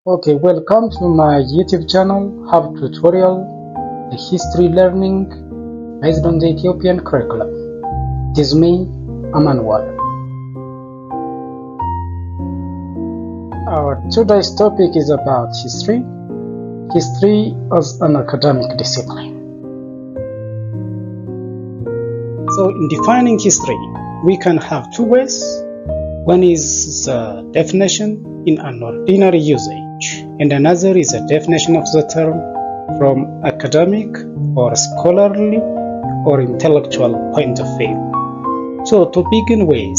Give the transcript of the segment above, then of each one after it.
Okay, welcome to my YouTube channel, Hub Tutorial, a history learning based on the Ethiopian curriculum. It is me, Amanwal. Our today's topic is about history. History as an academic discipline. So in defining history, we can have two ways. One is the definition in an ordinary usage, and another is a definition of the term from academic or scholarly or intellectual point of view. So to begin with,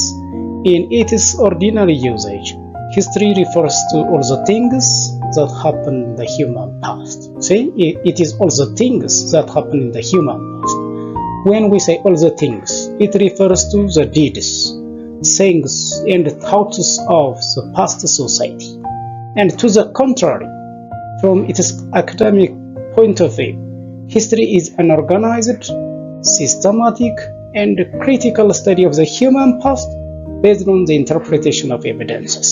in its ordinary usage, history refers to all the things that happen in the human past. See, it is all the things that happen in the human past. When we say all the things, it refers to the deeds, sayings, and thoughts of the past society. And to the contrary, from its academic point of view, history is an organized, systematic, and critical study of the human past based on the interpretation of evidences.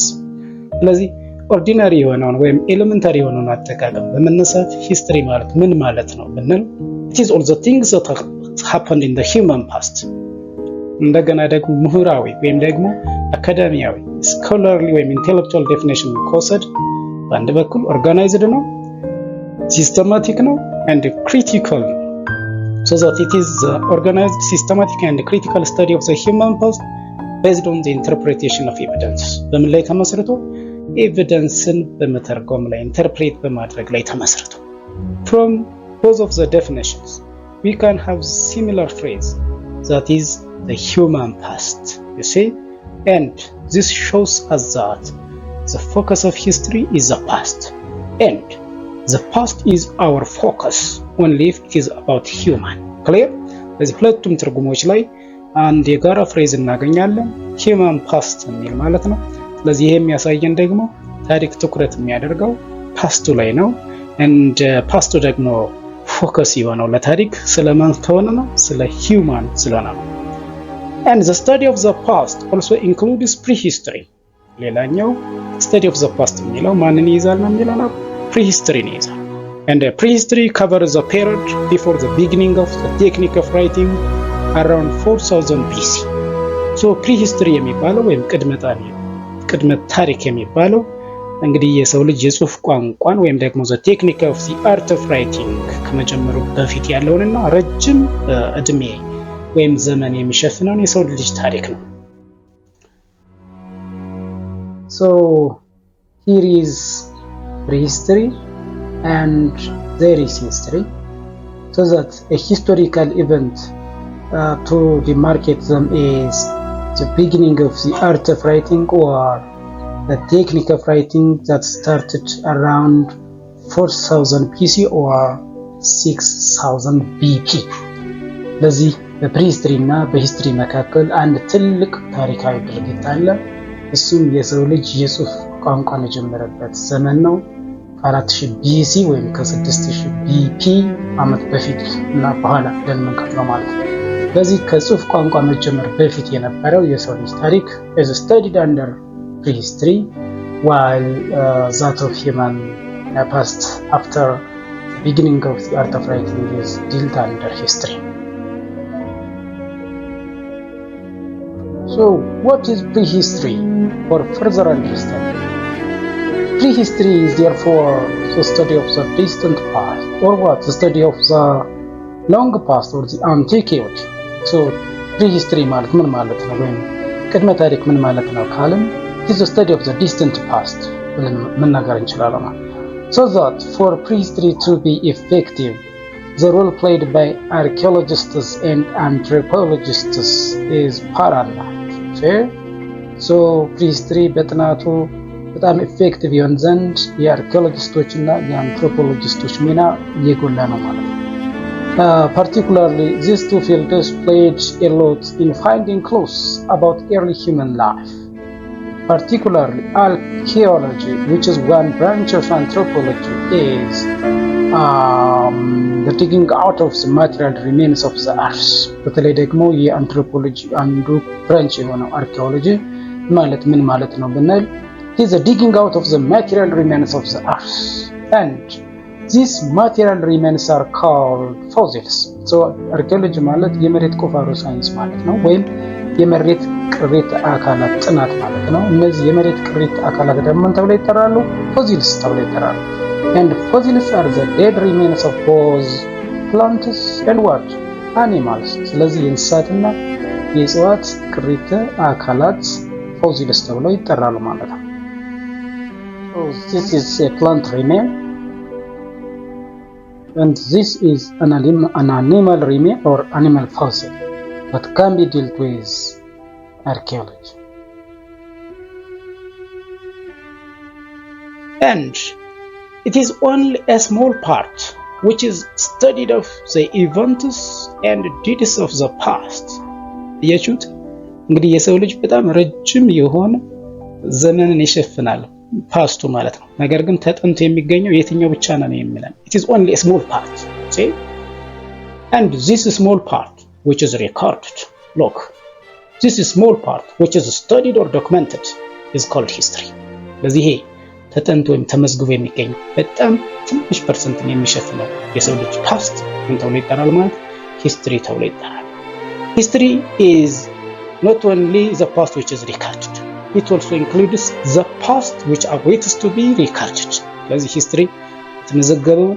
ስለዚህ ኦርዲናሪ የሆነውን ወይም ኤሌመንታሪ የሆነውን አጠቃቀም በመነሳት ሂስትሪ ማለት ምን ማለት ነው ብንል it is all the things that happened in the human past። እንደገና ደግሞ ምሁራዊ ወይም ደግሞ አካዳሚያዊ ስኮላርሊ ወይም ኢንቴሌክቹዋል ዴፊኒሽን ከወሰድ በአንድ በኩል ኦርጋናይዝድ ነው፣ ሲስተማቲክ ነው and critical ነው። So that it is organized, systematic and critical study of the human past based on the interpretation of evidence። በምን ላይ ተመስርቶ? ኤቪደንስን በመተርጎም ላይ ኢንተርፕሬት በማድረግ ላይ ተመስርቶ። From both of the definitions, we can have similar phrase that is the human past, you see, and this shows us that the focus of history is the past, and the past is our focus only if it is about human. Clear? በዚህ ሁለቱም ትርጉሞች ላይ አንድ የጋራ ፍሬዝ እናገኛለን፣ human past የሚል ማለት ነው። ስለዚህ ይሄ የሚያሳየን ደግሞ ታሪክ ትኩረት የሚያደርገው ፓስቱ ላይ ነው፣ and ፓስቱ ደግሞ ፎከስ የሆነው ለታሪክ ስለማን ከሆነ ነው? ስለ ሂውማን ስለሆነ ነው። And the study of the past also includes prehistory. ሌላኛው study of the past የሚለው ማንን ይይዛል ነው የሚለው ነው? prehistory ይይዛል። And prehistory covers the period before the beginning of the technique of writing around 4000 BC. So prehistory የሚባለው ወይም ቅድመ ታሪክ የሚባለው እንግዲህ የሰው ልጅ የጽሁፍ ቋንቋን ወይም ደግሞ the technique of the art of writing ከመጀመሩ በፊት ያለውንና ረጅም እድሜ ወይም ዘመን የሚሸፍነውን የሰው ልጅ ታሪክ ነው። So here is prehistory and there is history, so that a historical event to demarcate them is the beginning of the art of writing or the technique of writing that started around 4000 BC or 6000 BP. ለዚህ በፕሪሂስትሪ እና በሂስትሪ መካከል አንድ ትልቅ ታሪካዊ ድርጊት አለ። እሱም የሰው ልጅ የጽሁፍ ቋንቋን የጀመረበት ዘመን ነው። 4000 BC ወይም ከ6000 BP ዓመት በፊት እና በኋላ ለምንከፍለው ማለት ነው። በዚህ ከጽሁፍ ቋንቋ መጀመር በፊት የነበረው የሰው ልጅ ታሪክ is studied under prehistory, while that of human past after the beginning of the art of writing is dealt under history. So what is prehistory? For further understanding, prehistory is therefore the study of the distant past, or what? The study of the long past or the antiquity. So prehistory ማለት ምን ማለት ነው? ወይም ቅድመ ታሪክ ምን ማለት ነው ካልን it is the study of the distant past ብለን መናገር እንችላለን። So that for prehistory to be effective, the role played by archaeologists and anthropologists is paramount. So prehistory በጥናቱ በጣም ኢፌክቲቭ ይሆን ዘንድ የአርኪኦሎጂስቶች እና የአንትሮፖሎጂስቶች ሚና እየጎላ ነው ማለት ነው። Particularly, these two fields played a lot in finding clues about early human life. Particularly, archaeology, which is one branch of anthropology, is the digging out of the material remains of the earth. በተለይ ደግሞ የአንትሮፖሎጂ አንዱ ብራንች የሆነው አርኪኦሎጂ ማለት ምን ማለት ነው ብንል It is the digging out of the material remains of the earth, and these material remains are called fossils. So archaeology ማለት የመሬት ቁፋሮ ሳይንስ ማለት ነው፣ ወይም የመሬት ቅሪተ አካላት ጥናት ማለት ነው። እነዚህ የመሬት ቅሪተ አካላት ደግሞ ምን ተብለው ይጠራሉ? ፎሲልስ ተብለው ይጠራሉ። And fossils are the dead remains of both plants and what? Animals. ስለዚህ የእንስሳትና የእጽዋት ቅሪተ አካላት ፎሲልስ ተብለው ይጠራሉ ማለት ነው። So this is a plant remain, and this is an animal remain or animal fossil that can be dealt with archaeology. And it is only a small part which is studied of the events and deeds of the past. ያችሁት እንግዲህ የሰው ልጅ በጣም ረጅም የሆነ ዘመንን ይሸፍናል ፓስቱ ማለት ነው። ነገር ግን ተጠንቶ የሚገኘው የትኛው ብቻ ነው የሚለን? It is only a small part. See? And this small part which is recorded, look, this small part which is studied or documented is called history. ለዚህ ይሄ ተጠንቶ ወይም ተመዝግቦ የሚገኘው በጣም ትንሽ ፐርሰንትን የሚሸፍነው የሰው ልጅ ፓስት ምን ተብሎ ይጠራል ማለት? ሂስትሪ ተብሎ ይጠራል። History is not only the past which is recorded, it also includes the past which awaits to be recorded. ስለዚህ ሂስትሪ የተመዘገበው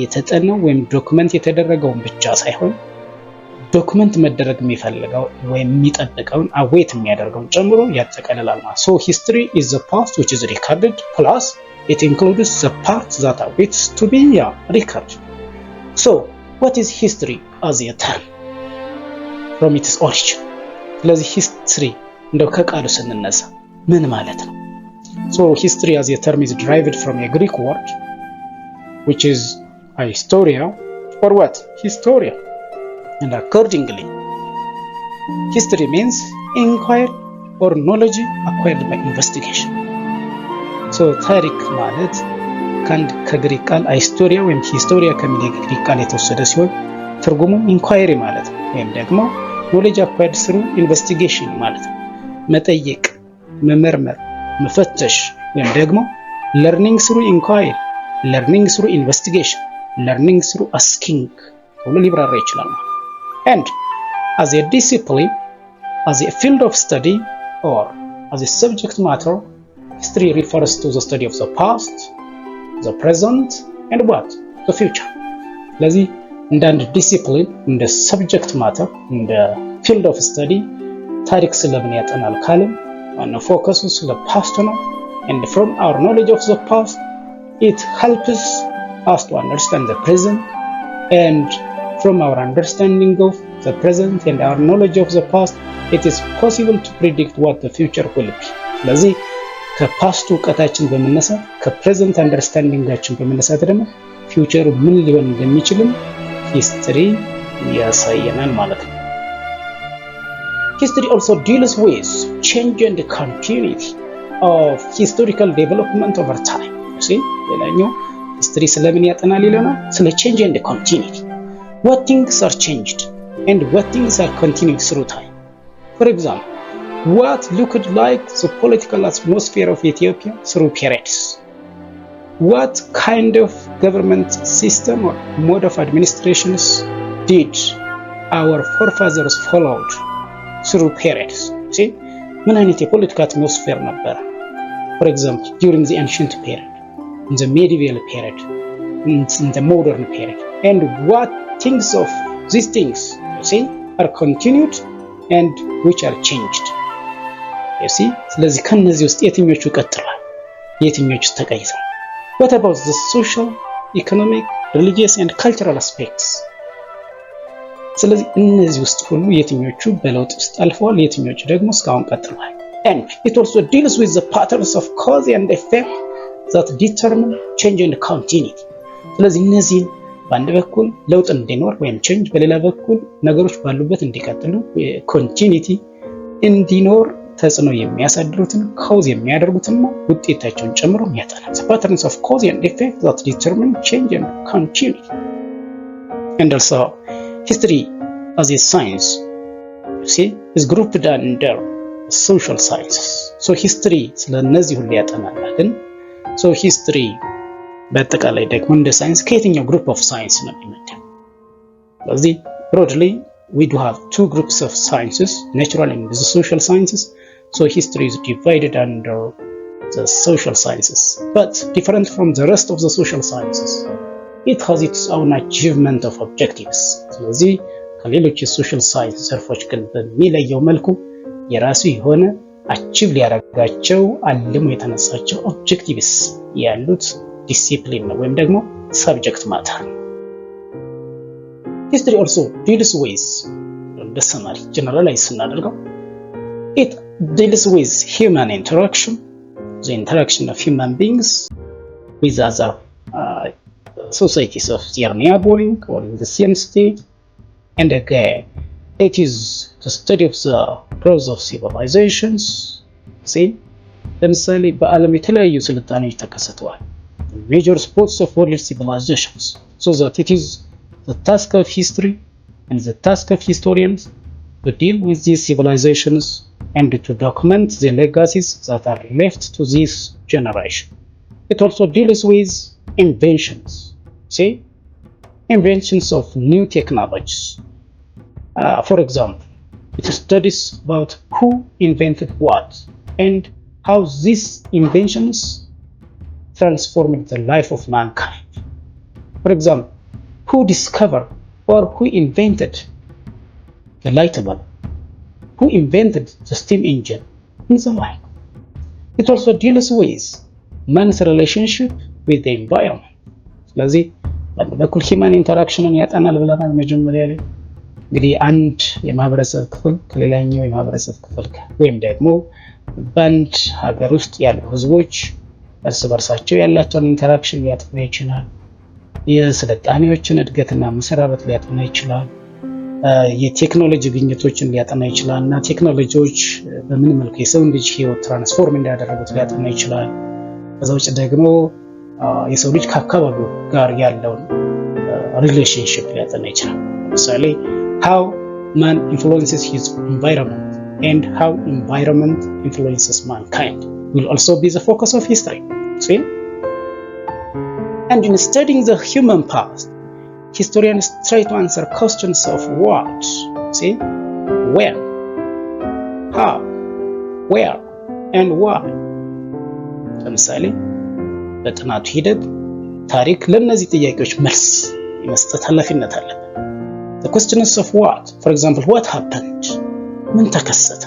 የተጠናው ወይም ዶክመንት የተደረገውን ብቻ ሳይሆን ዶክመንት መደረግ የሚፈልገው ወይም የሚጠብቀውን አዌት የሚያደርገውን ጨምሮ ያጠቃልላል ማለት። So history is the past which is recorded plus it includes the part that awaits to be recorded. So what is history as a term from its origin? ስለዚህ ሂስትሪ እንደው ከቃሉ ስንነሳ ምን ማለት ነው? So history as a term is derived from a Greek word which is historia or what? Historia. And accordingly, history means inquiry or knowledge acquired by investigation. So ታሪክ ማለት ከግሪክ ቃል historia ወይም historia ከሚል የግሪክ ቃል የተወሰደ ሲሆን ትርጉሙ inquiry ማለት ነው፣ ወይም ደግሞ knowledge acquired through investigation ማለት ነው። መጠየቅ፣ መመርመር፣ መፈተሽ ወይም ደግሞ learning through inquiry, learning through investigation, learning through asking ተብሎ ሊብራራ ይችላል። And as a discipline, as a field of study, or as a subject matter, history refers to the study of the past, the present, and what? The future. ስለዚህ እንደ አንድ ዲሲፕሊን፣ እንደ ሰብጀክት ማተር፣ እንደ ፊልድ ኦፍ ስተዲ ታሪክ ስለምን ያጠናል ካልን ዋናው ፎከሱ ስለ ፓስት ነው። And from our knowledge of the past, it helps us to understand the present, and from our understanding of the present and our knowledge of the past, it is possible to predict what the future will be. ስለዚህ ከፓስቱ እውቀታችን በመነሳት ከፕሬዘንት አንደርስታንዲንጋችን በመነሳት ደግሞ ፊውቸሩ ምን ሊሆን እንደሚችልም ሂስትሪ ያሳየናል ማለት ነው። History also deals with change and continuity of historical development over time. See? ሌላኛው ሂስትሪ ስለምን ያጠናል ይለናል? ስለ change and continuity. What things are changed and what things are continued through time. For example, what looked like the political atmosphere of Ethiopia through periods. What kind of government system or mode of administrations did our forefathers followed through periods? See? ምን አይነት የፖለቲካ አትሞስፌር ነበር? For example, during the ancient period, in the medieval period, in the modern period. And what things of these things, you see, are continued and which are changed. You see? ስለዚህ ከነዚህ ውስጥ የትኞቹ ቀጥሏል? የትኞቹ ተቀይረዋል? What about the social, economic, religious and cultural aspects? ስለዚህ እነዚህ ውስጥ ሁሉ የትኞቹ በለውጥ ውስጥ አልፈዋል፣ የትኞቹ ደግሞ እስካሁን ቀጥለዋል? And it also deals with the patterns of cause and effect that determine change and continuity. ስለዚህ እነዚህ በአንድ በኩል ለውጥ እንዲኖር ወይም ቼንጅ፣ በሌላ በኩል ነገሮች ባሉበት እንዲቀጥሉ ኮንቲኒቲ እንዲኖር ተጽዕኖ የሚያሳድሩትን ኮዝ የሚያደርጉትና ውጤታቸውን ጨምሮ ያጠናል። The patterns of cause and effect that determine change and continuity. And also history as a science, you see, is grouped under social sciences. So history ስለነዚህ ሁሉ ያጠናል። ግን so history በአጠቃላይ ደግሞ እንደ ሳይንስ ከየትኛው group of science ነው የሚመደበው? ስለዚህ broadly we do have two groups of sciences, natural and the social sciences. So history is divided under the social sciences, but different from the rest of the social sciences. It has its own achievement of objectives. ስለዚህ ከሌሎች የሶሻል ሳይንስ ዘርፎች ግን በሚለየው መልኩ የራሱ የሆነ አቺቭ ሊያደርጋቸው አልሞ የተነሳቸው ኦብጀክቲቭስ ያሉት ዲሲፕሊን ነው ወይም ደግሞ ሰብጀክት ማተር። History also deals with the summary, generalize ስናደርገው it deals with human interaction, the interaction of human beings with other societies of their neighboring or in the same state. And again, it is the study of the growth of civilizations. See, ለምሳሌ በዓለም የተለያዩ ስልጣኔዎች ተከስተዋል። Major spots of world civilizations. So that it is the task of history and the task of historians to deal with these civilizations and to document the legacies that are left to this generation. It also deals with inventions. See, inventions of new technologies. For example, it studies about who invented what and how these inventions transformed the life of mankind. For example, who discovered or who invented the light bulb, who invented the steam engine, and so on. It also deals with man's relationship with the environment. ስለዚህ በኩል ሂማን ኢንተራክሽንን ያጠናል ብለናል መጀመሪያ ላይ። እንግዲህ አንድ የማህበረሰብ ክፍል ከሌላኛው የማህበረሰብ ክፍል ወይም ደግሞ በአንድ ሀገር ውስጥ ያሉ ህዝቦች እርስ በርሳቸው ያላቸውን ኢንተራክሽን ሊያጠና ይችላል። የስልጣኔዎችን እድገትና መሰራረት ሊያጠና ይችላል። የቴክኖሎጂ ግኝቶችን ሊያጠና ይችላል እና ቴክኖሎጂዎች በምን መልኩ የሰው ልጅ ህይወት ትራንስፎርም እንዳደረጉት ሊያጠና ይችላል። ከዛ ውጭ ደግሞ የሰው ልጅ ከአካባቢው ጋር ያለውን ሪሌሽንሺፕ ሊያጠና ይችላል። ለምሳሌ how man influences his environment and how environment influences mankind will also be the focus of history. See? And in studying the human past, historians try to answer questions of what, see, when, how, where, and why. ለምሳሌ በጥናቱ ሂደት ታሪክ ለእነዚህ ጥያቄዎች መልስ የመስጠት ኃላፊነት አለበት። The questions of what, for example, what happened? ምን ተከሰተ?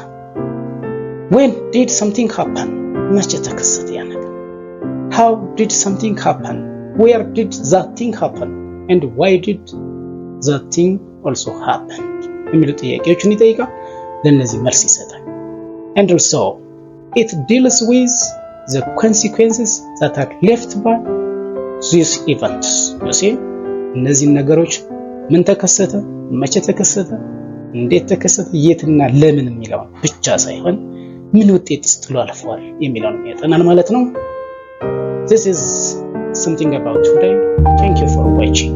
When did something happen? መቼ ተከሰተ ያ ነገር? How did something happen? Where did that thing happen? And why did that thing also happen? የሚሉ ጥያቄዎችን ይጠይቃል። ለእነዚህ መልስ ይሰጣል። And also, it deals with the consequences that are left by these events. You see? እነዚህን ነገሮች ምን ተከሰተ? መቼ ተከሰተ? እንዴት ተከሰተ? የትና ለምን የሚለው ብቻ ሳይሆን ምን ውጤትስ ጥሎ አልፏል የሚለውን ያጠናል ማለት ነው። This is something about today. Thank you for watching.